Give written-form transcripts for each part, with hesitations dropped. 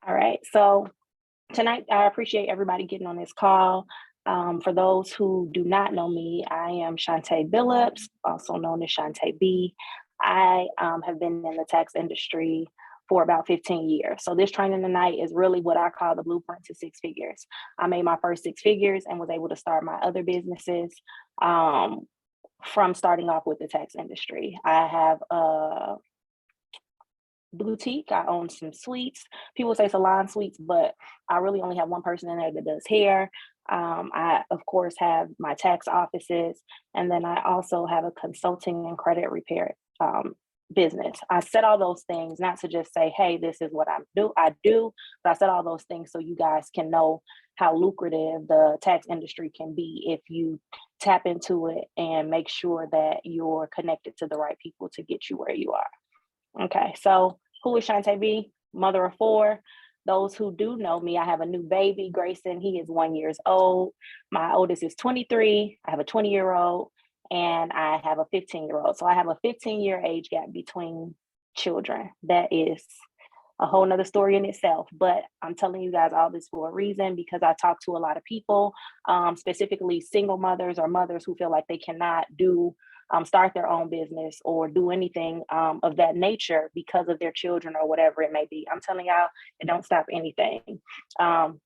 All right. So tonight, I appreciate everybody getting on this call. For those who do not know me, I am Shauntee Billups, also known as Shauntee B. I have been in the tax industry for about 15 years. So this training tonight is really what I call the blueprint to six figures. I made my first six figures and was able to start my other businesses from starting off with the tax industry. I have a boutique. I own some suites. People say salon suites, but I really only have one person in there that does hair. I, of course, have my tax offices, and then I also have a consulting and credit repair business. I said all those things not to just say, "Hey, this is what I do," but I said all those things so you guys can know how lucrative the tax industry can be if you tap into it and make sure that you're connected to the right people to get you where you are. Okay, so who is Shauntee B? Mother of four. Those who do know me, I have a new baby, Grayson. He is 1 year old. My oldest is 23. I have a 20-year-old, and I have a 15-year-old. So I have a 15-year age gap between children. That is a whole nother story in itself. But I'm telling you guys all this for a reason because I talk to a lot of people, specifically single mothers or mothers who feel like they cannot start their own business or do anything of that nature because of their children or whatever it may be. I'm telling y'all, it don't stop anything.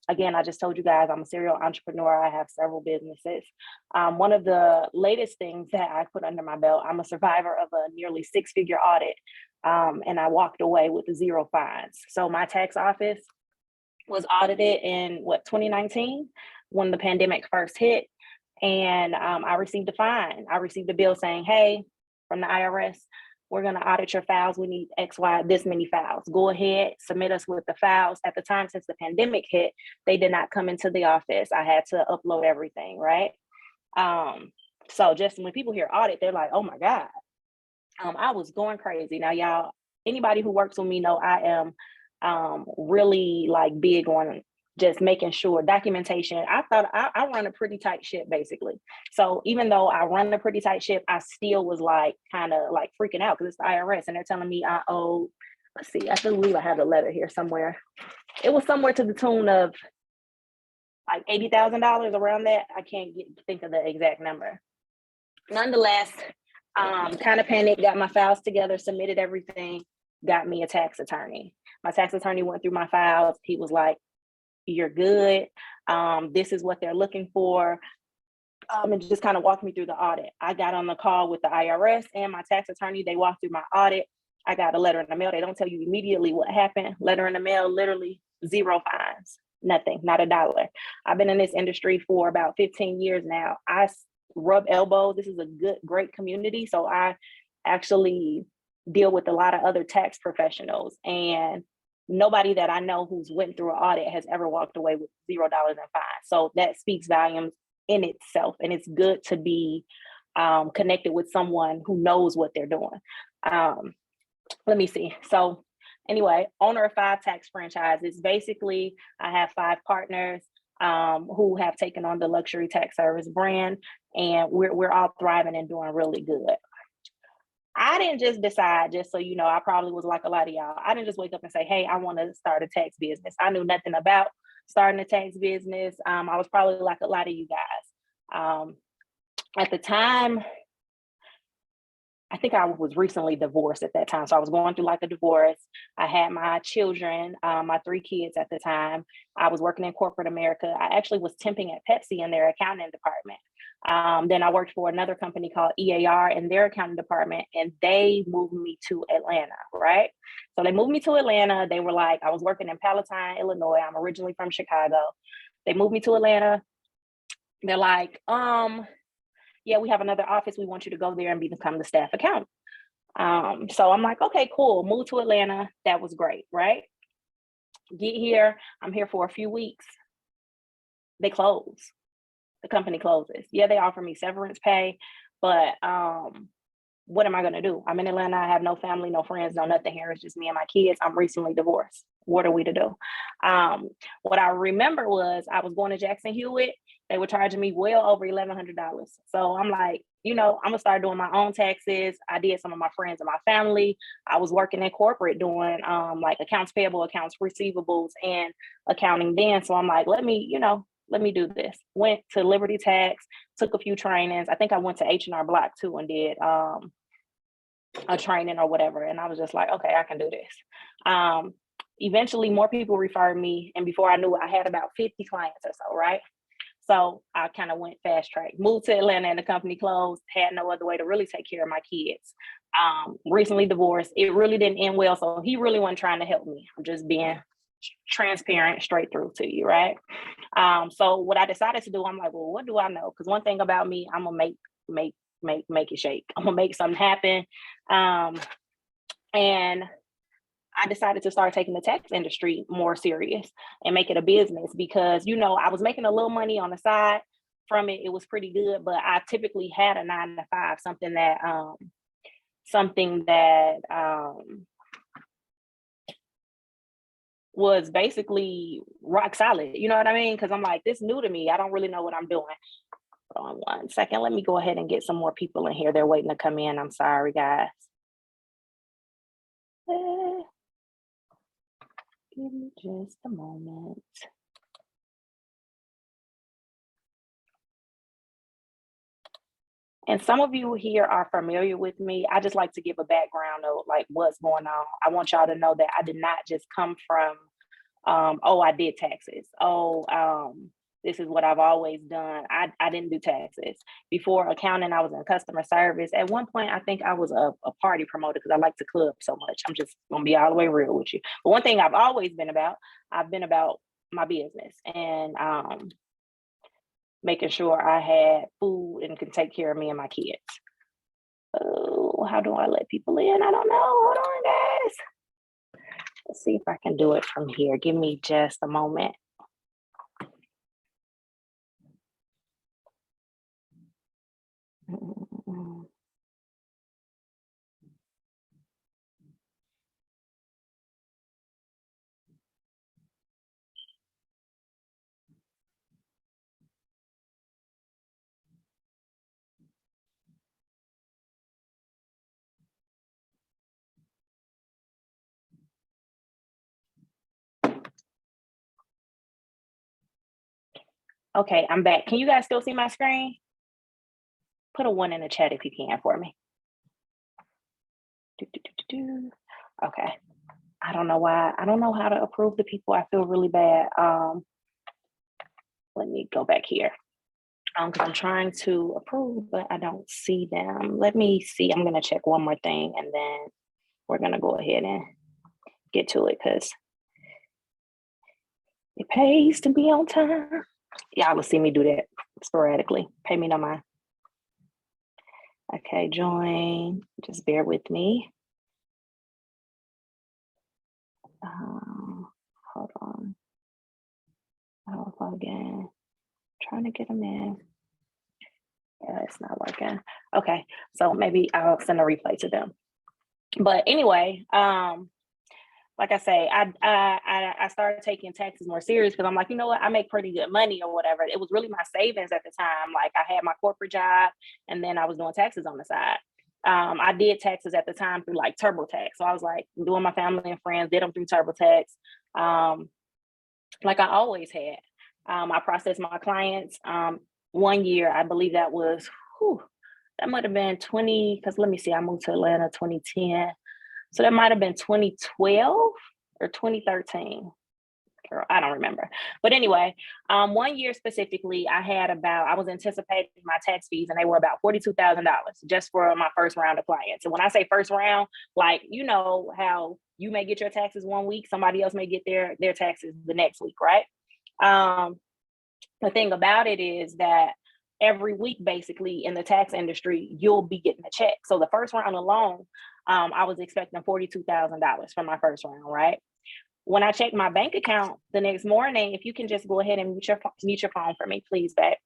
Again, I just told you guys I'm a serial entrepreneur. I have several businesses. One of the latest things that I put under my belt, I'm a survivor of a nearly six-figure audit. And I walked away with zero fines. So my tax office was audited in 2019 when the pandemic first hit. And I received a fine. I received a bill saying, "Hey, from the IRS, we're going to audit your files. We need X, Y, this many files. Go ahead, submit us with the files." At the time, since the pandemic hit, they did not come into the office. I had to upload everything, right? So just when people hear audit, they're like, "Oh my God." I was going crazy. Now, y'all, anybody who works with me know I am really like big on just making sure documentation. I thought I run a pretty tight ship basically. So even though I run a pretty tight ship, I still was like kind of like freaking out because it's the IRS and they're telling me I owe, let's see, I believe I have the letter here somewhere. It was somewhere to the tune of like $80,000 around that. I can't think of the exact number. Nonetheless, kind of panicked, got my files together, submitted everything, got me a tax attorney. My tax attorney went through my files. He was like, "You're good. This is what they're looking for." And just kind of walked me through the audit. I got on the call with the IRS and my tax attorney. They walked through my audit. I got a letter in the mail. They don't tell you immediately what happened. Letter in the mail, literally zero fines, nothing, not a dollar. I've been in this industry for about 15 years now. I rub elbows. This is a great community. So I actually deal with a lot of other tax professionals, and nobody that I know who's went through an audit has ever walked away with $0 in fines. So that speaks volumes in itself. And it's good to be connected with someone who knows what they're doing. Let me see. So anyway, owner of 5 tax franchises. Basically, I have 5 partners who have taken on the luxury tax service brand, and we're all thriving and doing really good. I didn't just decide, just so you know, I probably was like a lot of y'all. I didn't just wake up and say, "Hey, I want to start a tax business." I knew nothing about starting a tax business. I was probably like a lot of you guys. At the time, I think I was recently divorced at that time. So I was going through like a divorce. I had my children, my 3 kids at the time. I was working in corporate America. I actually was temping at Pepsi in their accounting department. Then I worked for another company called EAR in their accounting department, and they moved me to Atlanta, right? So they moved me to Atlanta. They were like, I was working in Palatine, Illinois. I'm originally from Chicago. They moved me to Atlanta. They're like, "Yeah, we have another office. We want you to go there and become the staff accountant." So I'm like, "Okay, cool." Moved to Atlanta. That was great, right? Get here. I'm here for a few weeks. They close. The company closes. Yeah, they offer me severance pay, but what am I going to do? I'm in Atlanta. I have no family, no friends, no nothing here. It's just me and my kids. I'm recently divorced. What are we to do? What I remember was I was going to Jackson Hewitt. They were charging me well over $1,100. So I'm like, I'm gonna start doing my own taxes. I did some of my friends and my family. I was working in corporate doing like accounts payable, accounts receivables, and accounting then. So I'm like, let me do this. Went to Liberty Tax, took a few trainings. I think I went to H&R Block too and did a training or whatever. And I was just like, okay, I can do this. Eventually more people referred me. And before I knew it, I had about 50 clients or so, right? So I kind of went fast track, moved to Atlanta and the company closed, had no other way to really take care of my kids. Recently divorced. It really didn't end well. So he really wasn't trying to help me. I'm just being transparent straight through to you, right? So what I decided to do, I'm like, well, what do I know? Because one thing about me, I'm gonna make it shake. I'm gonna make something happen. And I decided to start taking the tax industry more serious and make it a business because, I was making a little money on the side from it. It was pretty good, but I typically had a 9 to 5, something that was basically rock solid. You know what I mean? Because I'm like, this new to me. I don't really know what I'm doing. Hold on 1 second. Let me go ahead and get some more people in here. They're waiting to come in. I'm sorry, guys. Give me just a moment. And some of you here are familiar with me. I just like to give a background of like what's going on. I want y'all to know that I did not just come from, I did taxes. This is what I've always done. I didn't do taxes. Before accounting, I was in customer service. At one point, I think I was a party promoter because I like to club so much. I'm just gonna be all the way real with you. But one thing I've always been about, I've been about my business and making sure I had food and could take care of me and my kids. Oh, how do I let people in? I don't know. Hold on, guys. Let's see if I can do it from here. Give me just a moment. Okay, I'm back. Can you guys still see my screen? Put a 1 in the chat if you can for me. Okay. I don't know why. I don't know how to approve the people. I feel really bad. Let me go back here. Because I'm trying to approve, but I don't see them. Let me see. I'm gonna check one more thing and then we're gonna go ahead and get to it because it pays to be on time. Y'all will see me do that sporadically. Pay me no mind. Okay, join. Just bear with me. Hold on. I'll log in. Trying to get them in. Yeah, it's not working. Okay, so maybe I'll send a replay to them. But anyway, like I say, I started taking taxes more serious because I'm like, you know what, I make pretty good money or whatever. It was really my savings at the time. Like I had my corporate job and then I was doing taxes on the side. I did taxes at the time through like TurboTax. So I was like doing my family and friends, did them through TurboTax. Like I always had. I processed my clients. 1 year, I believe that was, that might have been 20, because let me see, I moved to Atlanta 2010. So that might have been 2012 or 2013. Girl, I don't remember. But anyway, 1 year specifically, I was anticipating my tax fees and they were about $42,000 just for my first round of clients. And when I say first round, like, you know how you may get your taxes 1 week, somebody else may get their taxes the next week, right? The thing about it is that every week, basically, in the tax industry, you'll be getting a check. So the first round alone, I was expecting $42,000 for my first round, right? When I checked my bank account the next morning, if you can just go ahead and mute your phone for me, please, babe.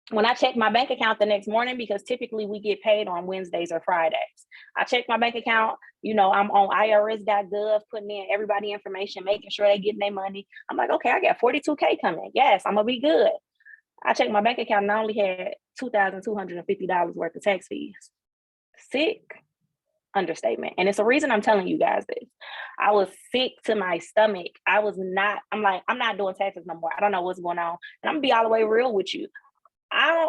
When I checked my bank account the next morning, because typically we get paid on Wednesdays or Fridays, I checked my bank account. I'm on irs.gov, putting in everybody information, making sure they getting their money. I'm like, okay, I got 42K coming. Yes, I'm gonna be good. I checked my bank account and I only had $2,250 worth of tax fees. Sick. Understatement. And it's a reason I'm telling you guys this. I was sick to my stomach. I'm like, I'm not doing taxes no more. I don't know what's going on. And I'm gonna be all the way real with you.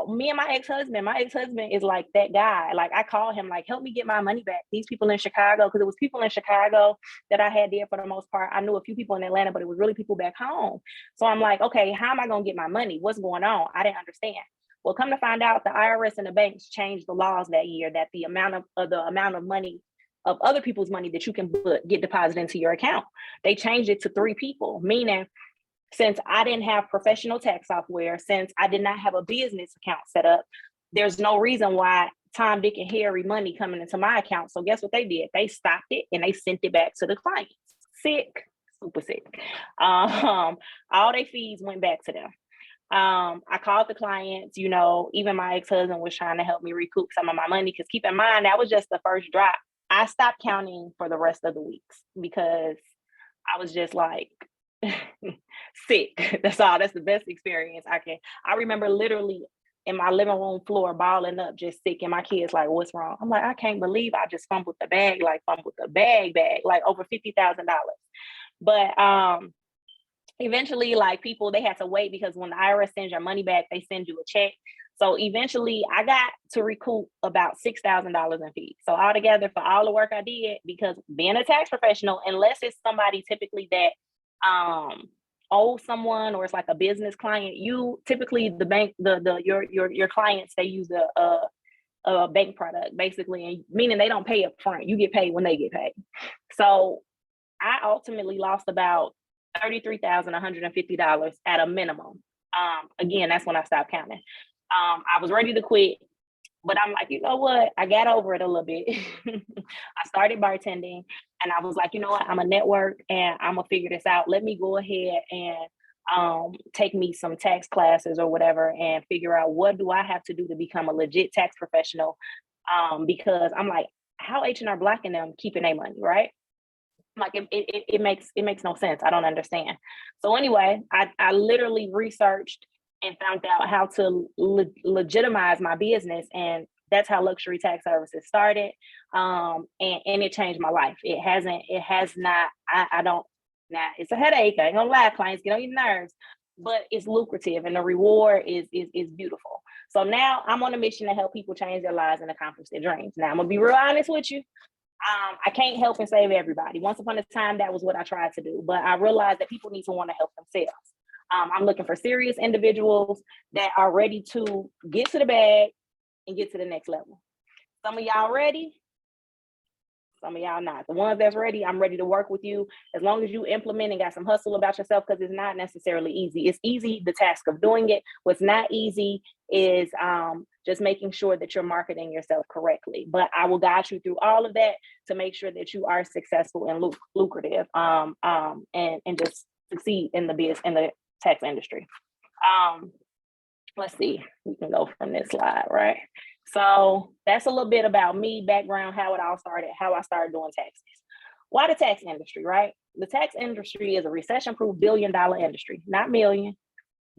Me and my ex-husband is like that guy. Like, I call him, like, help me get my money back. These people in Chicago, because it was people in Chicago that I had there for the most part. I knew a few people in Atlanta, but it was really people back home. So I'm like, okay, how am I going to get my money? What's going on? I didn't understand. Well, come to find out, the IRS and the banks changed the laws that year, that the amount of money of other people's money that you can get deposited into your account, they changed it to 3 people, meaning since I didn't have professional tax software, since I did not have a business account set up, there's no reason why Tom, Dick, and Harry money coming into my account. So guess what they did? They stopped it and they sent it back to the clients. Sick, super sick. All their fees went back to them. I called the clients, even my ex-husband was trying to help me recoup some of my money, because keep in mind, that was just the first drop. I stopped counting for the rest of the weeks because I was just like, sick. That's all. That's the best experience I remember literally in my living room floor balling up, just sick, and my kids like, what's wrong? I'm like, I can't believe I just fumbled the bag, like over $50,000. But eventually, like, people, they had to wait, because when the IRS sends your money back, they send you a check. So eventually I got to recoup about $6,000 in fees. So altogether, for all the work I did, because being a tax professional, unless it's somebody typically that owe someone, or it's like a business client, you typically, the bank, your clients, they use a bank product basically, and meaning they don't pay up front. You get paid when they get paid. So I ultimately lost about $33,150 at a minimum. Again, that's when I stopped counting. I was ready to quit, but I'm like, you know what? I got over it a little bit. I started bartending, and I was like, you know what? I'm a network, and I'm gonna figure this out. Let me go ahead and take me some tax classes or whatever, and figure out what do I have to do to become a legit tax professional. Because I'm like, how H&R blocking them keeping their money, right? Like, it makes no sense. I don't understand. So anyway, I literally researched and found out how to legitimize my business, and that's how Luxury Tax Services started. And it changed my life. It has not. I don't. Now, it's a headache. I ain't gonna lie, clients get on your nerves, but it's lucrative, and the reward is beautiful. So now I'm on a mission to help people change their lives and accomplish their dreams. Now, I'm gonna be real honest with you. I can't help and save everybody. Once upon a time, that was what I tried to do, but I realized that people need to want to help themselves. I'm looking for serious individuals that are ready to get to the bag and get to the next level. Some of y'all ready, some of y'all not. The ones that's ready, I'm ready to work with you, as long as you implement and got some hustle about yourself, because it's not necessarily easy. It's easy, the task of doing it. What's not easy is just making sure that you're marketing yourself correctly. But I will guide you through all of that to make sure that you are successful and lucrative, and just succeed in the tax industry. Let's see, we can go from this slide, right? So that's a little bit about me, background, how it all started, how I started doing taxes. Why the tax industry, right? The tax industry is a recession-proof billion-dollar industry, not million,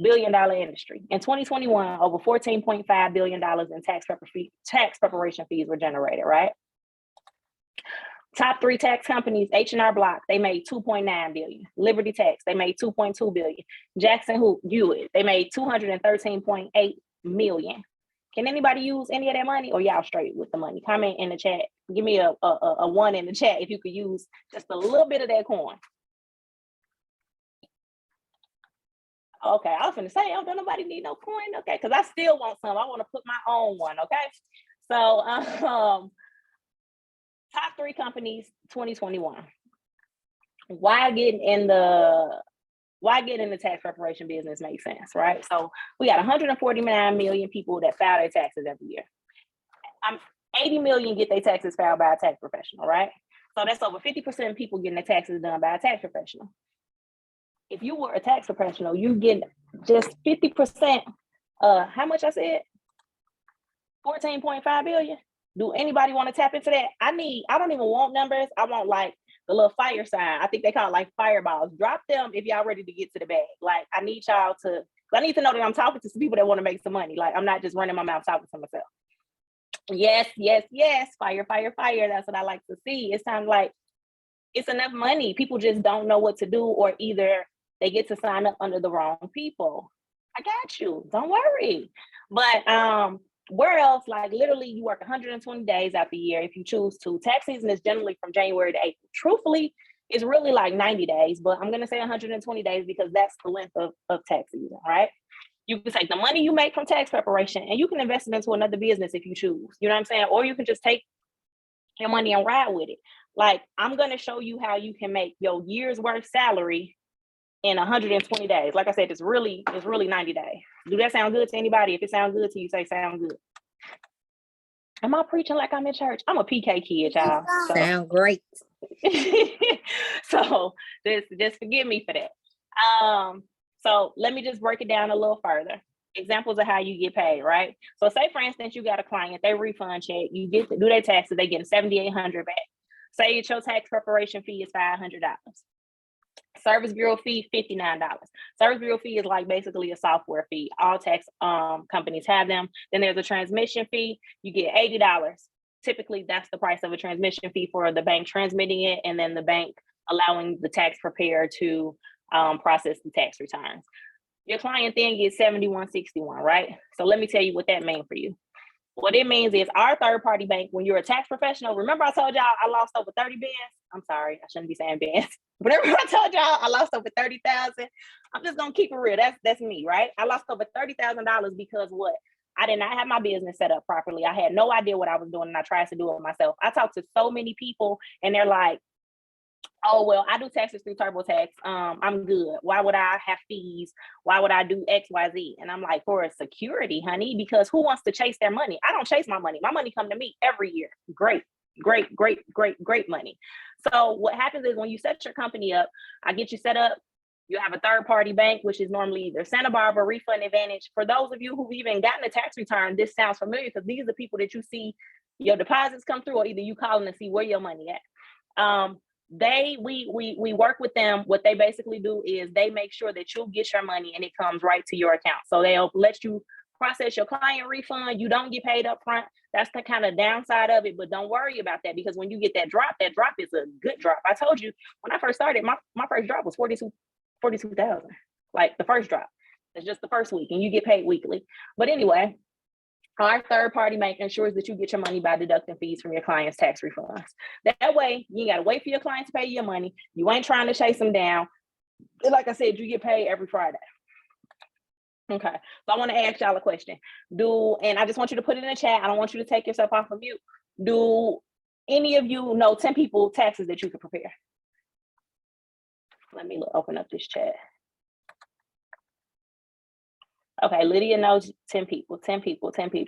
billion-dollar industry. In 2021, over $14.5 billion in tax preparation fees were generated, right? Top 3 tax companies, H&R Block, they made $2.9 billion. Liberty Tax, they made $2.2 billion. Jackson Hewitt, they made $213.8 million. Can anybody use any of that money, or y'all straight with the money? Comment in the chat. Give me a 1 in the chat if you could use just a little bit of that coin. Okay, I was gonna say, oh, don't nobody need no coin? Okay, because I still want some. I want to put my own one, okay? So top 3 companies, 2021. Why getting in the tax preparation business makes sense, right? So we got 149 million people that file their taxes every year. 80 million get their taxes filed by a tax professional, right? So that's over 50% of people getting their taxes done by a tax professional. If you were a tax professional, you get just 50%. How much I said? 14.5 billion. Do anybody want to tap into that? I don't even want numbers. I want like the little fire sign. I think they call it like fireballs. Drop them if y'all ready to get to the bag. Like I need y'all to, I need to know that I'm talking to some people that want to make some money. Like I'm not just running my mouth talking to myself. Yes, yes, yes. Fire, fire, fire. That's what I like to see. It sounds like it's enough money. People just don't know what to do, or either they get to sign up under the wrong people. I got you. Don't worry. But where else? Like literally, you work 120 days out the year if you choose to. Tax season is generally from January to April. Truthfully, it's really like 90 days, but I'm gonna say 120 days because that's the length of tax season, right? You can take the money you make from tax preparation and you can invest it into another business if you choose. You know what I'm saying? Or you can just take your money and ride with it. Like I'm gonna show you how you can make your year's worth salary in 120 days. Like I said, it's really 90 days. Do that sound good to anybody? If it sounds good to you, say sound good. Am I preaching like I'm in church? I'm a PK kid, y'all. So. Sound great. So just forgive me for that. So let me just break it down a little further. Examples of how you get paid, right? So say for instance, you got a client, they refund check, you get to do their taxes, they get $7,800 back. Say your tax preparation fee is $500. Service bureau fee, $59. Service bureau fee is like basically a software fee. All tax companies have them. Then there's a transmission fee. You get $80. Typically, that's the price of a transmission fee for the bank transmitting it, and then the bank allowing the tax preparer to process the tax returns. Your client then gets $71.61, right? So let me tell you what that means for you. What it means is our third-party bank, when you're a tax professional, remember I told y'all I lost over 30 bands? I'm sorry, I shouldn't be saying bands. Whatever I told y'all, I lost over 30,000. I'm just gonna keep it real. That's me, right? I lost over $30,000 because what? I did not have my business set up properly. I had no idea what I was doing, and I tried to do it myself. I talked to so many people, and they're like, oh, well, I do taxes through TurboTax. I'm good. Why would I have fees? Why would I do X, Y, Z? And I'm like, for a security, honey, because who wants to chase their money? I don't chase my money. My money come to me every year. Great money. So what happens is when you set your company up, I get you set up. You have a third-party bank, which is normally either Santa Barbara, Refund Advantage. For those of you who've even gotten a tax return, this sounds familiar because these are the people that you see your deposits come through, or either you call them to see where your money at. We work with them. What they basically do is they make sure that you'll get your money and it comes right to your account. So they'll let you process your client refund. You don't get paid up front. That's the kind of downside of it, but don't worry about that because when you get that drop is a good drop. I told you when I first started, my first drop was 42,000. Like the first drop. It's just the first week and you get paid weekly. But anyway, our third-party bank ensures that you get your money by deducting fees from your client's tax refunds. That way, you ain't got to wait for your client to pay you your money. You ain't trying to chase them down. Like I said, you get paid every Friday. Okay, so I want to ask y'all a question. And I just want you to put it in the chat. I don't want you to take yourself off of mute. Do any of you know 10 people taxes that you could prepare? Let me open up this chat. Okay, Lydia knows 10 people.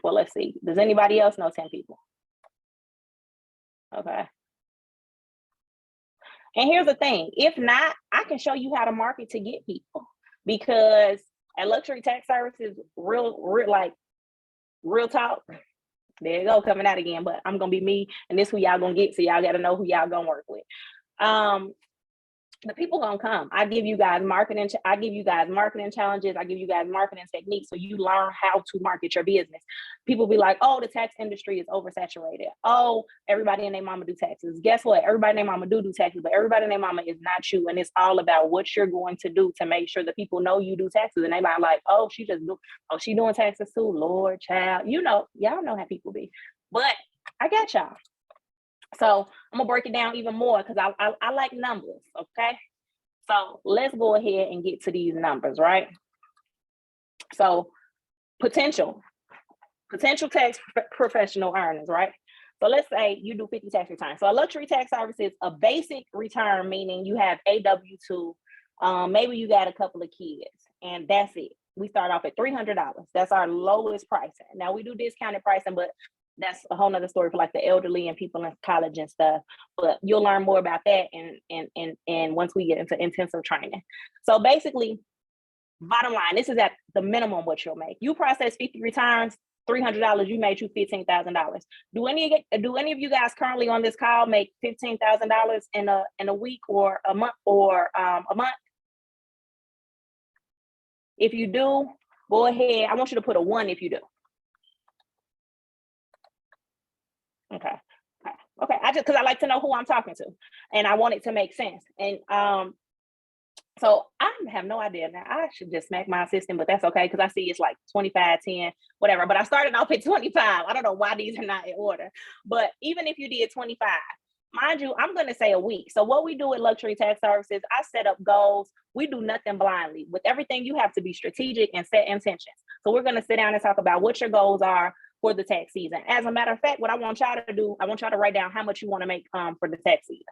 Let's see. Does anybody else know 10 people? Okay. And here's the thing. If not, I can show you how to market to get people. Because at Luxury Tax Services, real talk, there you go, coming out again. But I'm going to be me, and this who y'all going to get, so y'all got to know who y'all going to work with. The people gonna come. I give you guys marketing challenges. I give you guys marketing techniques so you learn how to market your business. People be like, oh, the tax industry is oversaturated. Oh, everybody and their mama do taxes. Guess what? Everybody and their mama do taxes, but everybody and their mama is not you. And it's all about what you're going to do to make sure that people know you do taxes. And they might like, oh, she doing taxes too. Lord, child. Y'all know how people be. But I got y'all. So I'm gonna break it down even more because I like numbers, okay? So let's go ahead and get to these numbers, right? So potential tax professional earnings, right? So let's say you do 50 tax returns. So a luxury tax service is a basic return, meaning you have a W-2, maybe you got a couple of kids, and that's it. We start off at $300. That's our lowest pricing. Now we do discounted pricing, but that's a whole nother story for like the elderly and people in college and stuff. But you'll learn more about that and once we get into intensive training. So basically, bottom line, this is at the minimum what you'll make. You process 50 returns, $300, you made you $15,000. Do any of you guys currently on this call make $15,000 in a week or a month or a month? If you do, go ahead. I want you to put a 1 if you do. Okay. Okay. Because I like to know who I'm talking to, and I want it to make sense. And so I have no idea now. I should just smack my assistant, but that's okay because I see it's like 25, 10, whatever. But I started off at 25. I don't know why these are not in order. But even if you did 25, mind you, I'm going to say a week. So what we do at Luxury Tax Services, I set up goals. We do nothing blindly. With everything, you have to be strategic and set intentions. So we're going to sit down and talk about what your goals are for the tax season. As a matter of fact, what I want y'all to do, I want y'all to write down how much you want to make for the tax season.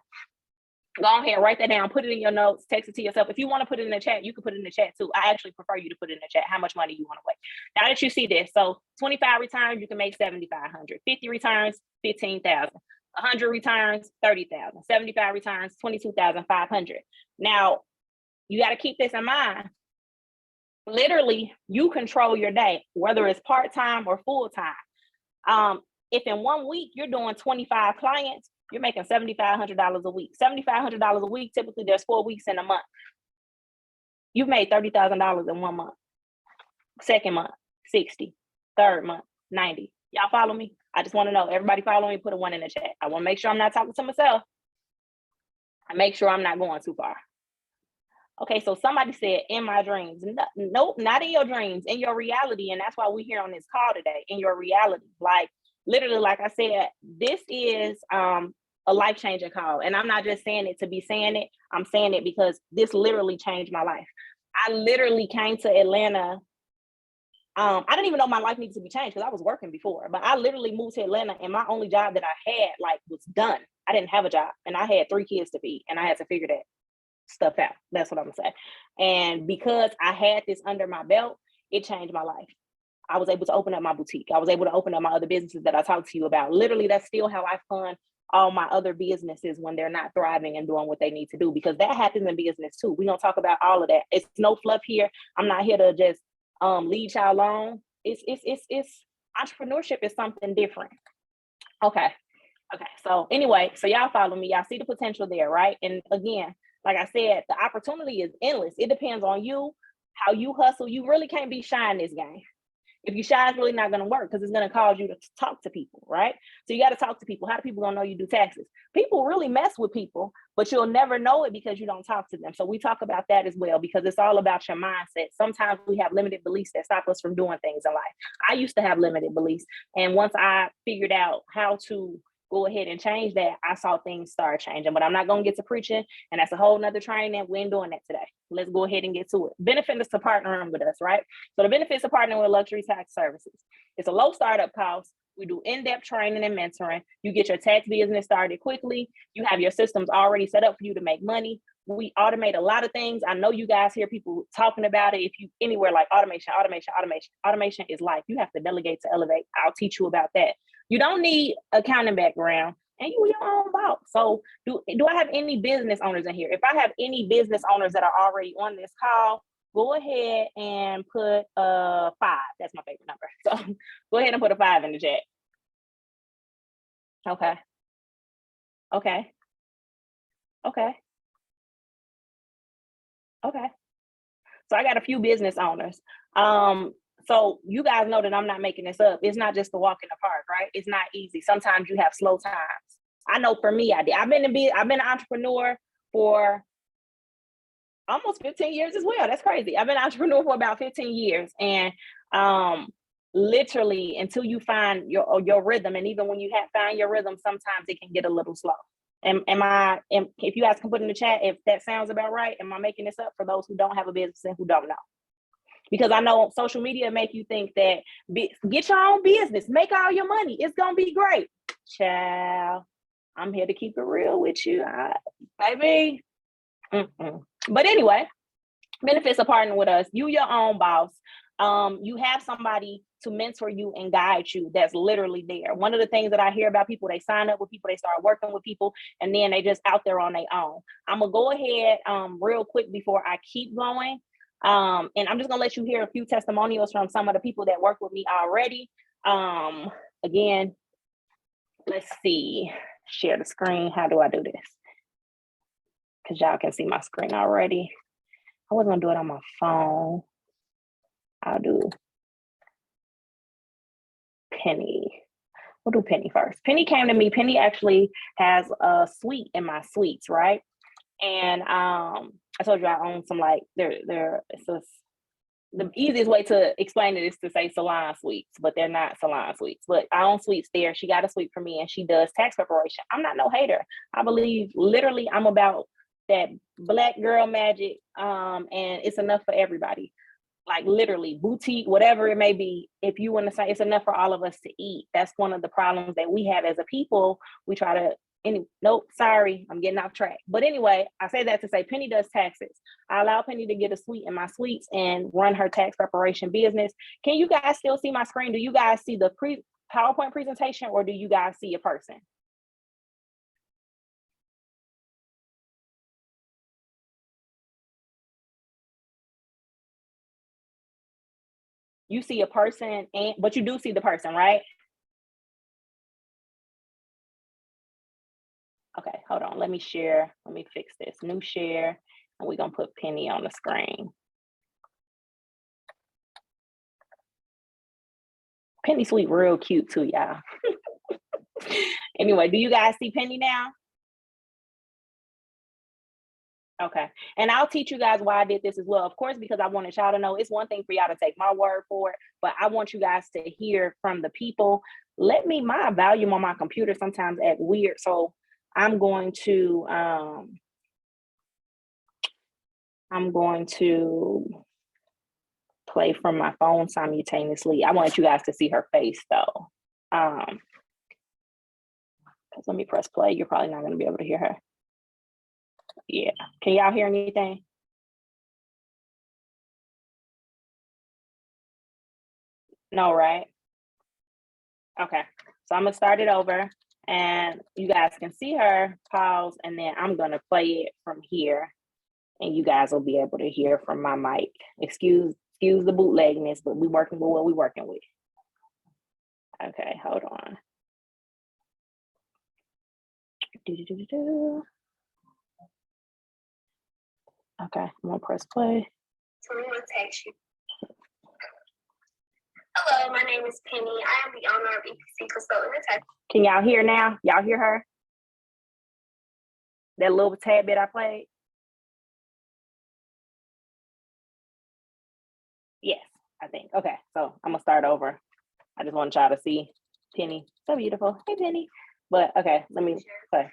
Go ahead, write that down, put it in your notes, text it to yourself. If you want to put it in the chat, you can put it in the chat too. I actually prefer you to put it in the chat how much money you want to make. Now that you see this, so 25 returns, you can make 7,500. 50 returns, 15,000. 100 returns, 30,000. 75 returns, 22,500. Now, you got to keep this in mind. Literally, you control your day, whether it's part-time or full-time. If in 1 week you're doing 25 clients, you're making $7,500 a week. $7,500 a week, typically there's 4 weeks in a month. You've made $30,000 in 1 month. Second month, 60. Third month, 90. Y'all follow me? I just want to know, everybody follow me, put a 1 in the chat. I want to make sure I'm not talking to myself. I make sure I'm not going too far. Okay, so somebody said, in my dreams. Nope, not in your dreams, in your reality. And that's why we're here on this call today, in your reality. Like, literally, like I said, this is a life-changing call. And I'm not just saying it to be saying it. I'm saying it because this literally changed my life. I literally came to Atlanta. I didn't even know my life needed to be changed because I was working before. But I literally moved to Atlanta, and my only job that I had was done. I didn't have a job, and I had 3 kids to feed, and I had to figure that stuff out. That's what I'm gonna say. And because I had this under my belt, it changed my life. I was able to open up my boutique. I was able to open up my other businesses that I talked to you about. Literally, that's still how I fund all my other businesses when they're not thriving and doing what they need to do, because that happens in business too. We're gonna talk about all of that. It's no fluff here. I'm not here to just lead y'all along. It's entrepreneurship is something different. Okay. So anyway, so y'all follow me. Y'all see the potential there, right? And again, like I said, the opportunity is endless. It depends on you, how you hustle. You really can't be shy in this game. If you shy, it's really not going to work because it's going to cause you to talk to people, right? So you got to talk to people. How do people going to know you do taxes? People really mess with people, but you'll never know it because you don't talk to them. So we talk about that as well because it's all about your mindset. Sometimes we have limited beliefs that stop us from doing things in life. I used to have limited beliefs. And once I figured out how to go ahead and change that, I saw things start changing. But I'm not going to get to preaching, and that's a whole nother training. We ain't doing that today. Let's go ahead and get to it. Benefits to partnering with us, right? So the benefits of partnering with Luxury Tax Services. It's a low startup cost. We do in-depth training and mentoring. You get your tax business started quickly. You have your systems already set up for you to make money. We automate a lot of things. I know you guys hear people talking about it. If you anywhere like automation is life. You have to delegate to elevate. I'll teach you about that. You don't need accounting background, and you your own boss. So do I have any business owners in here? If I have any business owners that are already on this call, go ahead and put 5. That's my favorite number. So go ahead and put a 5 in the chat. Okay. So I got a few business owners. So you guys know that I'm not making this up. It's not just a walk in the park, right? It's not easy. Sometimes you have slow times. I know for me, I did. I've been an entrepreneur for almost 15 years as well. That's crazy. I've been an entrepreneur for about 15 years. And literally until you find your rhythm, and even when you find your rhythm, sometimes it can get a little slow. If you guys can put in the chat, if that sounds about right, am I making this up for those who don't have a business and who don't know? Because I know social media make you think that get your own business, make all your money. It's going to be great. Child, I'm here to keep it real with you, baby. But anyway, benefits of partnering with us. You your own boss. You have somebody to mentor you and guide you that's literally there. One of the things that I hear about people, they sign up with people, they start working with people, and then they just out there on their own. I'm going to go ahead real quick before I keep going. And I'm just going to let you hear a few testimonials from some of the people that work with me already. Again, let's see, share the screen. How do I do this? Because y'all can see my screen already. I wasn't gonna do it on my phone. I'll do Penny. We'll do Penny first. Penny came to me. Penny actually has a suite in my suites, right? And I told you I own some like it's a, the easiest way to explain it is to say salon suites, but they're not salon suites. But I own suites there. She got a suite for me and she does tax preparation. I'm not no hater. I believe literally I'm about that Black girl magic. And it's enough for everybody. Like literally boutique, whatever it may be. If you want to say it's enough for all of us to eat. That's one of the problems that we have as a people. We try to nope, sorry, I'm getting off track. But anyway, I say that to say Penny does taxes. I allow Penny to get a suite in my suites and run her tax preparation business. Can you guys still see my screen? Do you guys see the PowerPoint presentation or do you guys see a person? You see a person, but you do see the person, right? Okay, hold on. Let me share. Let me fix this. New share. And we're going to put Penny on the screen. Penny Sweet real cute too, y'all. Anyway, do you guys see Penny now? Okay. And I'll teach you guys why I did this as well. Of course, because I wanted y'all to know it's one thing for y'all to take my word for it, but I want you guys to hear from the people. My volume on my computer sometimes act weird. So I'm going to play from my phone simultaneously. I want you guys to see her face though. Let me press play. You're probably not going to be able to hear her. Yeah. Can y'all hear anything? No, right? Okay. So I'm going to start it over and you guys can see her, pause, and then I'm going to play it from here and you guys will be able to hear from my mic. Excuse the bootlegness, but we working with what we working with. Okay, hold on. Okay, I'm gonna press play. So I'm gonna text you. Hello, my name is Penny. I am the owner of EPC Consultant. Can y'all hear now? Y'all hear her? That little tad bit I played? Yes, I think. Okay, so I'm gonna start over. I just want y'all to see Penny. So beautiful. Hey, Penny. But okay, let me play.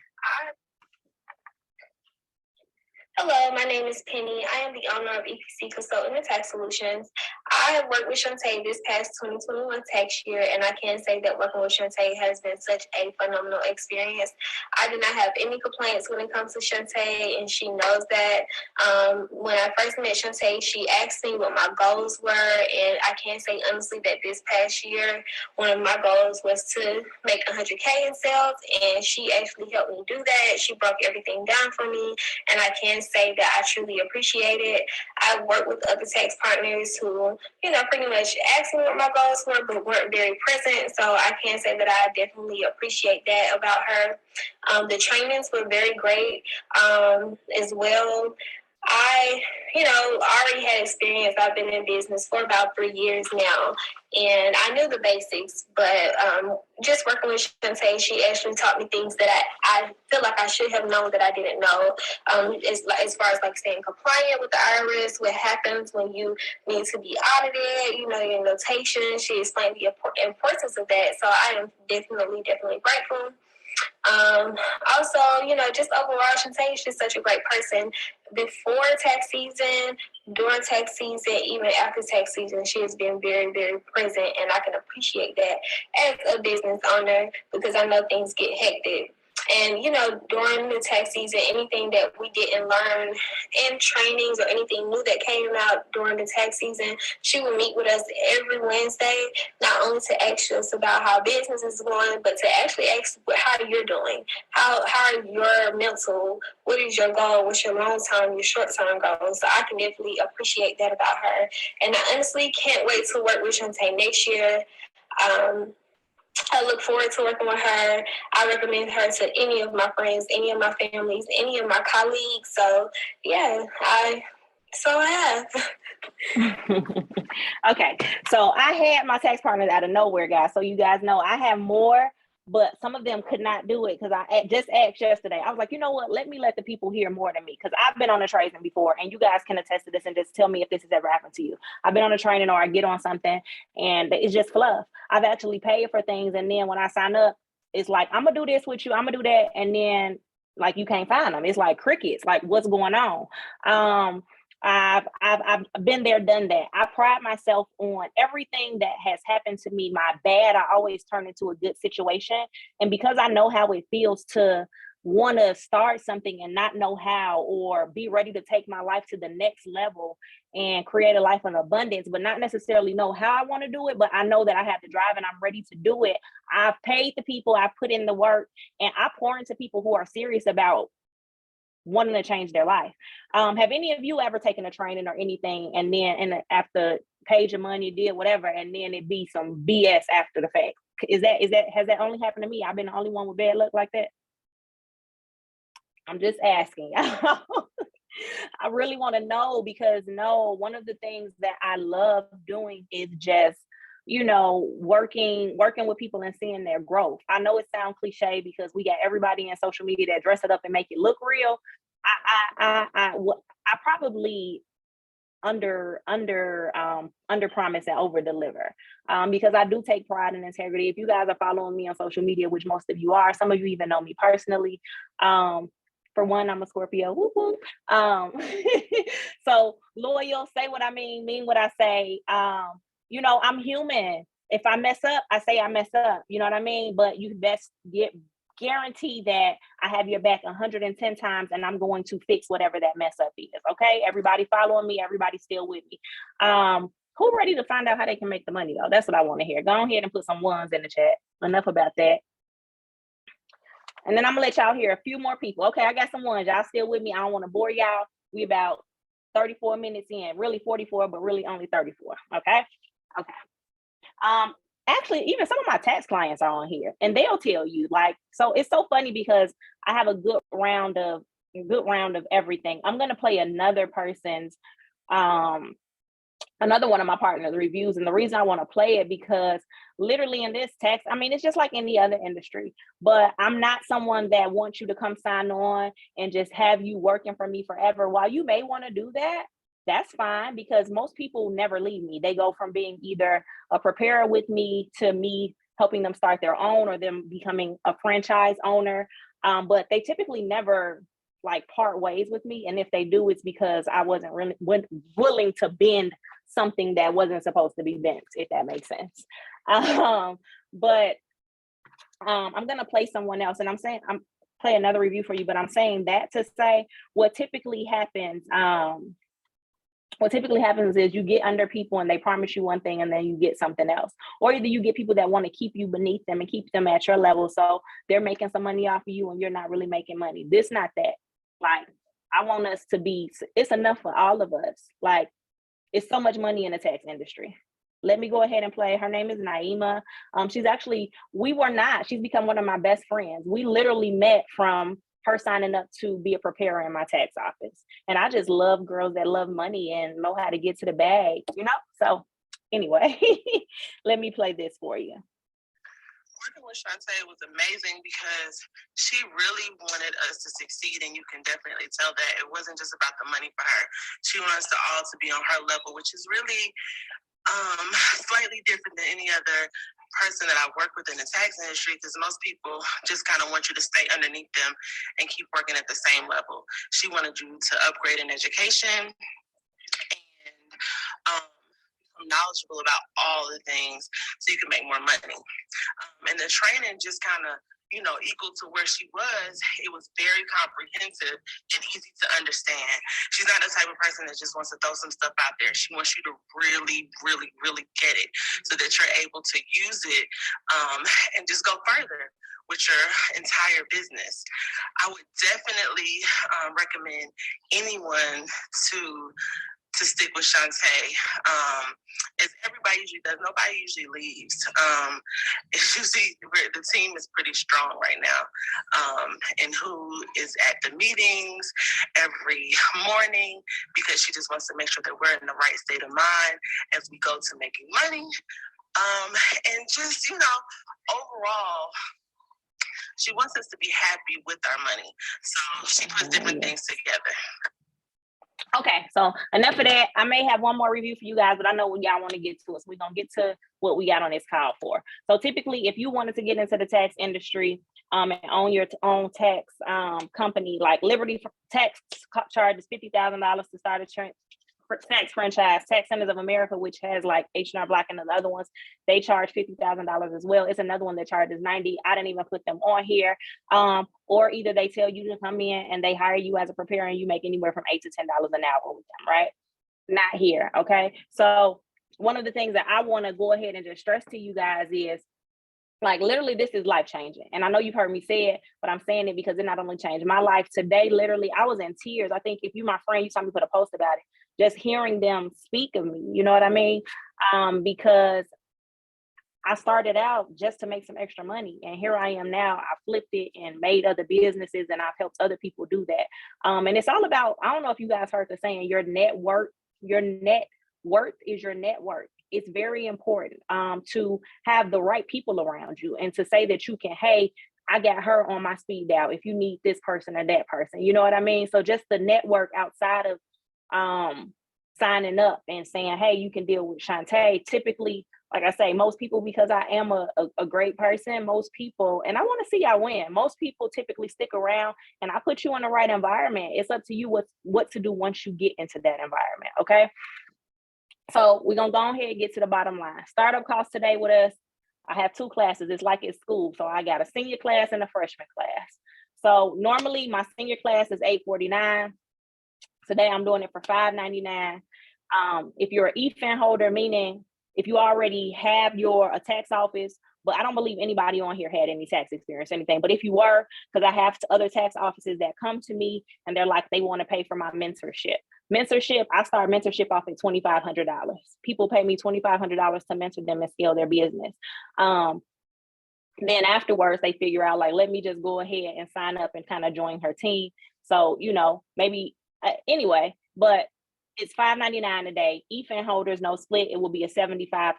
Hello, my name is Penny. I am the owner of EPC Consultant and Tax Solutions. I have worked with Shauntee this past 2021 tax year, and I can say that working with Shauntee has been such a phenomenal experience. I do not have any complaints when it comes to Shauntee, and she knows that. When I first met Shauntee, she asked me what my goals were, and I can say honestly that this past year, one of my goals was to make 100K in sales, and she actually helped me do that. She broke everything down for me, and I can say that I truly appreciate it. I worked with other tax partners who, pretty much asked me what my goals were, but weren't very present. So I can say that I definitely appreciate that about her. The trainings were very great as well. I already had experience. I've been in business for about 3 years now, and I knew the basics, but just working with Shauntee, she actually taught me things that I feel like I should have known that I didn't know. As far as like staying compliant with the IRS, what happens when you need to be audited, your notation. She explained the importance of that. So I am definitely grateful. Also, just overall, Shauntee is just such a great person. Before tax season, during tax season, even after tax season, she has been very, very present, and I can appreciate that as a business owner because I know things get hectic. And, during the tax season, anything that we didn't learn in trainings or anything new that came out during the tax season, she would meet with us every Wednesday, not only to ask us about how business is going, but to actually ask how you're doing, how are your mental, what is your goal, what's your long-term, your short-term goals. So I can definitely appreciate that about her. And I honestly can't wait to work with Shauntee next year. I look forward to working with her. I recommend her to any of my friends, any of my families, any of my colleagues. So yeah, I have. Okay, so I had my tax partners out of nowhere, guys. So you guys know I have more, but some of them could not do it because I just asked yesterday. I was like, you know what? Let me let the people hear more than me because I've been on a training before, and you guys can attest to this and just tell me if this has ever happened to you. I've been on a training or I get on something and it's just fluff. I've actually paid for things, and then when I sign up, it's like I'm gonna do this with you, I'm gonna do that, and then like you can't find them. It's like crickets. Like what's going on? I've been there, done that. I pride myself on everything that has happened to me. My bad, I always turn into a good situation. And because I know how it feels to want to start something and not know how, or be ready to take my life to the next level and create a life of abundance, but not necessarily know how I want to do it, but I know that I have the drive and I'm ready to do it. I've paid the people, I've put in the work, and I pour into people who are serious about wanting to change their life. Have any of you ever taken a training or anything, and then after paid your money, did whatever, and then it be some BS after the fact? Has that only happened to me? I've been the only one with bad luck like that? I'm just asking. I really want to know because no, one of the things that I love doing is just working with people and seeing their growth. I know it sounds cliche because we got everybody in social media that dress it up and make it look real. I probably under promise and over deliver, because I do take pride in integrity. If you guys are following me on social media, which most of you are, some of you even know me personally. For one, I'm a Scorpio. Whoop, whoop. So loyal, say what I mean what I say. I'm human. If I mess up, I say I mess up. You know what I mean? But you best guarantee that I have your back 110 times, and I'm going to fix whatever that mess up is. Okay, everybody following me, everybody still with me. Who ready to find out how they can make the money though? That's what I want to hear. Go ahead and put some ones in the chat. Enough about that. And then I'm gonna let y'all hear a few more people. Okay, I got some ones. Y'all still with me? I don't want to bore y'all. We about 34 minutes in, really 44, but really only 34. Okay. Actually, even some of my tax clients are on here, and they'll tell you. Like, so it's so funny because I have a good round of everything. I'm gonna play another one of my partners' reviews, and the reason I want to play it because literally in this tax, I mean, it's just like any other industry, but I'm not someone that wants you to come sign on and just have you working for me forever. While you may want to do that, that's fine, because most people never leave me. They go from being either a preparer with me to me helping them start their own, or them becoming a franchise owner. But they typically never like part ways with me. And if they do, it's because I wasn't really willing to bend something that wasn't supposed to be bent, if that makes sense. But I'm gonna play someone else, and I'm play another review for you, but I'm saying that to say what typically happens is you get under people and they promise you one thing and then you get something else. Or either you get people that want to keep you beneath them and keep them at your level, so they're making some money off of you and you're not really making money. This, not that. Like, I want us to be, it's enough for all of us. Like, it's so much money in the tax industry. Let me go ahead and play. Her name is Naima. She's become one of my best friends. We literally met from her signing up to be a preparer in my tax office. And I just love girls that love money and know how to get to the bag, So anyway, let me play this for you. Working with Shauntee was amazing because she really wanted us to succeed, and you can definitely tell that it wasn't just about the money for her. She wants us all to be on her level, which is really slightly different than any other person that I work with in the tax industry, because most people just kind of want you to stay underneath them and keep working at the same level. She wanted you to upgrade in education and become knowledgeable about all the things so you can make more money. And the training just kind of, equal to where she was. It was very comprehensive and easy to understand. She's not the type of person that just wants to throw some stuff out there. She wants you to really, really, really get it so that you're able to use it and just go further with your entire business. I would definitely recommend anyone to to stick with Shauntee, as everybody usually does, nobody usually leaves. It's usually the team is pretty strong right now, and who is at the meetings every morning because she just wants to make sure that we're in the right state of mind as we go to making money. And just, overall, she wants us to be happy with our money. So she puts different things together. Okay, so enough of that. I may have one more review for you guys, but I know what y'all want to get to. So we're going to get to what we got on this call for. So typically, if you wanted to get into the tax industry and own your own tax company, like Liberty Tax charges $50,000 to start a tax franchise. Tax Centers of America, which has like H&R Block and the other ones, they charge $50,000 as well. It's another one that charges $90,000. I didn't even put them on here. Or either they tell you to come in and they hire you as a preparer and you make anywhere from $8 to $10 an hour with them, right? Not here, okay? So one of the things that I want to go ahead and just stress to you guys is, like, literally, this is life changing. And I know you've heard me say it, but I'm saying it because it not only changed my life today, literally, I was in tears. I think if you my friend, you saw me put a post about it, just hearing them speak of me, you know what I mean? Because I started out just to make some extra money. And here I am now. I flipped it and made other businesses, and I've helped other people do that. And it's all about, I don't know if you guys heard the saying, your net worth is your net worth. It's very important to have the right people around you and to say that you can, hey, I got her on my speed dial if you need this person or that person. You know what I mean? So just the network outside of signing up and saying, hey, you can deal with Shauntee. Typically, like I say, most people, because I am a great person, most people, and I want to see y'all win. Most people typically stick around, and I put you in the right environment. It's up to you what to do once you get into that environment, okay? So we're going to go ahead and get to the bottom line. Startup costs today with us, I have 2 classes. It's like it's school. So I got a senior class and a freshman class. So normally my senior class is $849. Today I'm doing it for $599. If you're an EFIN holder, meaning if you already have a tax office, but I don't believe anybody on here had any tax experience or anything. But if you were, because I have other tax offices that come to me and they're like, they want to pay for my mentorship. I start mentorship off at $2,500. People pay me $2,500 to mentor them and scale their business. Then afterwards, they figure out, like, let me just go ahead and sign up and kind of join her team. So, maybe anyway, but it's $599 a day. EFIN holders, no split. It will be a 75-25